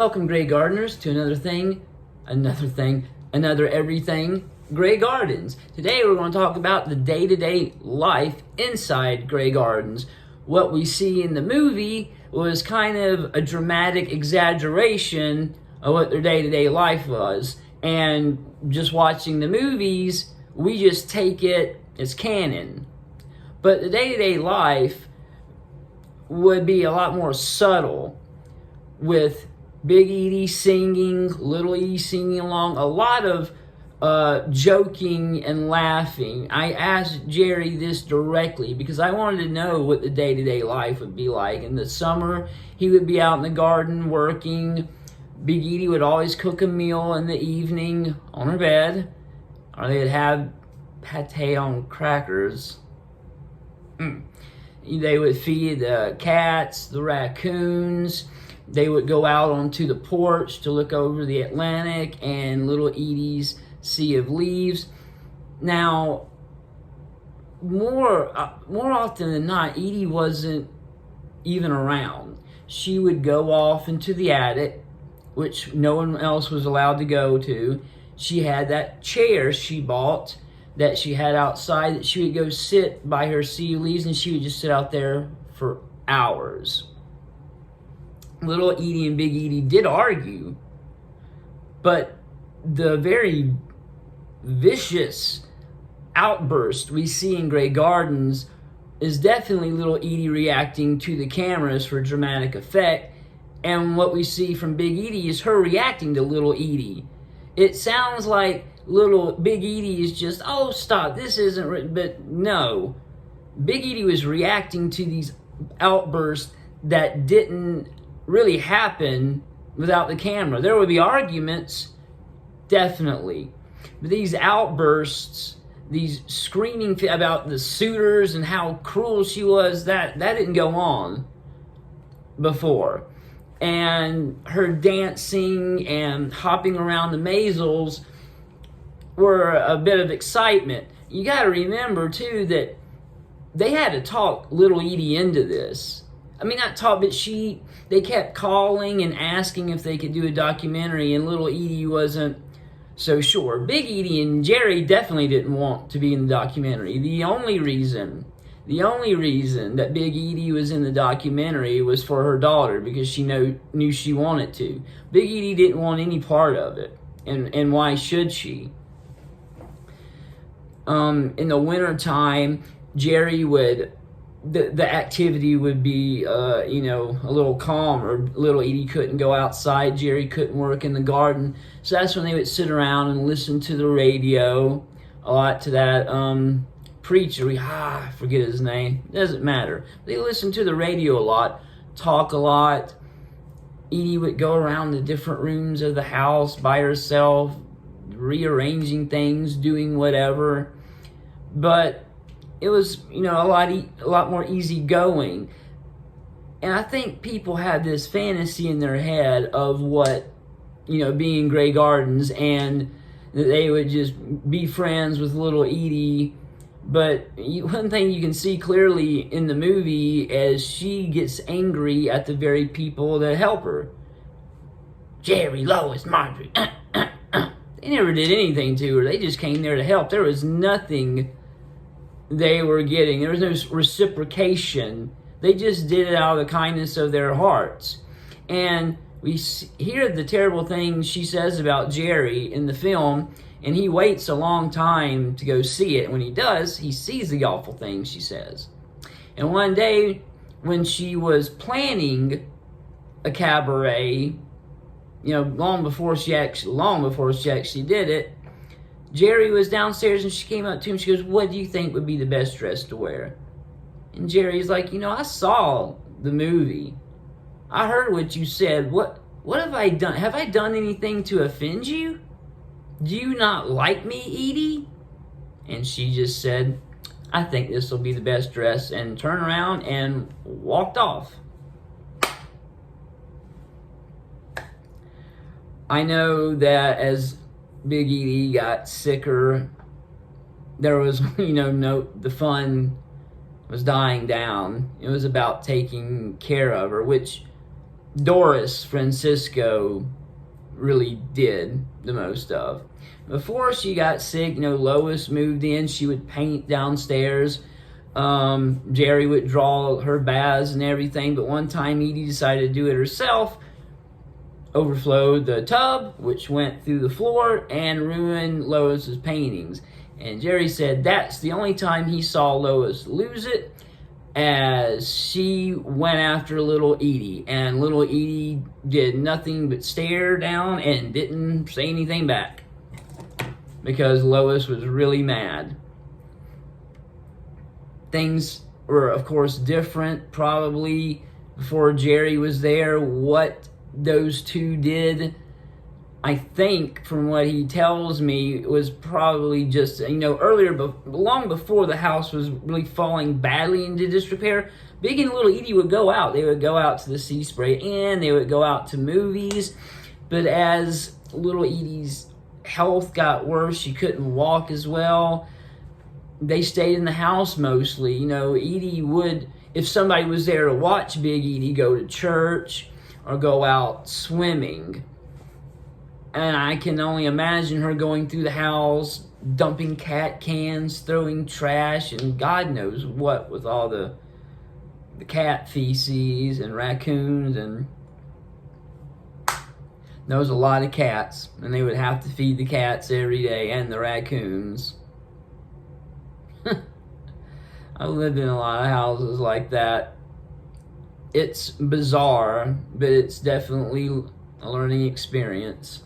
Welcome, Grey Gardeners, to another everything Grey Gardens. Today we're going to talk about the day-to-day life inside Grey Gardens. What we see in the movie was kind of a dramatic exaggeration of what their day-to-day life was. And just watching the movies, we just take it as canon. But the day-to-day life would be a lot more subtle, with Big Edie singing, Little Edie singing along, a lot of joking and laughing. I asked Jerry this directly because I wanted to know what the day-to-day life would be like. In the summer, he would be out in the garden working. Big Edie would always cook a meal in the evening on her bed, or they'd have pate on crackers. They would feed the cats, the raccoons. They would go out onto the porch to look over the Atlantic and little Edie's sea of leaves. Now, more often than not, Edie wasn't even around. She would go off into the attic, which no one else was allowed to go to. She had that chair she bought that she had outside that she would go sit by her sea of leaves, and she would just sit out there for hours. Little Edie and Big Edie did argue, but the very vicious outburst we see in Grey Gardens is definitely Little Edie reacting to the cameras for dramatic effect, and what we see from Big Edie is her reacting to Little Edie. It sounds like little Big Edie is just, oh, stop, this isn't written, but no. Big Edie was reacting to these outbursts that didn't really happen without the camera. There would be arguments, definitely, but these outbursts, these screaming about the suitors and how cruel she was, that didn't go on before. And her dancing and hopping around the mazels were a bit of excitement. You got to remember too that they had to talk Little Edie into this. I mean, not talk, but they kept calling and asking if they could do a documentary, and Little Edie wasn't so sure. Big Edie and Jerry definitely didn't want to be in the documentary. The only reason that Big Edie was in the documentary was for her daughter, because she knew she wanted to. Big Edie didn't want any part of it, and why should she? In the wintertime, Jerry would... The activity would be, a little calmer. Little Edie couldn't go outside. Jerry couldn't work in the garden. So that's when they would sit around and listen to the radio a lot, to that preacher. I forget his name. Doesn't matter. They listened to the radio a lot, talk a lot. Edie would go around the different rooms of the house by herself, rearranging things, doing whatever. But it was, a lot more easygoing. And I think people had this fantasy in their head of what, being Grey Gardens, and that they would just be friends with Little Edie. But one thing you can see clearly in the movie is she gets angry at the very people that help her. Jerry, Lois, Marjorie. They never did anything to her. They just came there to help. There was nothing they were getting. There was no reciprocation. They just did it out of the kindness of their hearts. And we hear the terrible things she says about Jerry in the film, and he waits a long time to go see it. When he does, he sees the awful things she says. And one day, when she was planning a cabaret, long before she actually did it, Jerry was downstairs, and she came up to him. She goes, "What do you think would be the best dress to wear?" And Jerry's like, I saw the movie. I heard what you said. What have I done? Have I done anything to offend you? Do you not like me, Edie? And she just said, "I think this will be the best dress," and turned around and walked off. I know that as Big Edie got sicker, there was, the fun was dying down. It was about taking care of her, which Doris Francisco really did the most of. Before she got sick, Lois moved in. She would paint downstairs. Jerry would draw her baths and everything. But one time Edie decided to do it herself, overflowed the tub, which went through the floor and ruined Lois's paintings. And Jerry said that's the only time he saw Lois lose it, as she went after little Edie, and little Edie did nothing but stare down and didn't say anything back because Lois was really mad. Things were, of course, different probably before Jerry was there. What those two did, I think, from what he tells me, was probably just, earlier, but long before the house was really falling badly into disrepair, Big and Little Edie would go out. They would go out to the Sea Spray Inn. They would go out to movies. But as Little Edie's health got worse, she couldn't walk as well, they stayed in the house mostly. Edie would, if somebody was there to watch Big Edie, go to church or go out swimming. And I can only imagine her going through the house, dumping cat cans, throwing trash, and God knows what with all the cat feces and raccoons. And there was a lot of cats, and they would have to feed the cats every day and the raccoons. I've lived in a lot of houses like that. It's bizarre, but it's definitely a learning experience.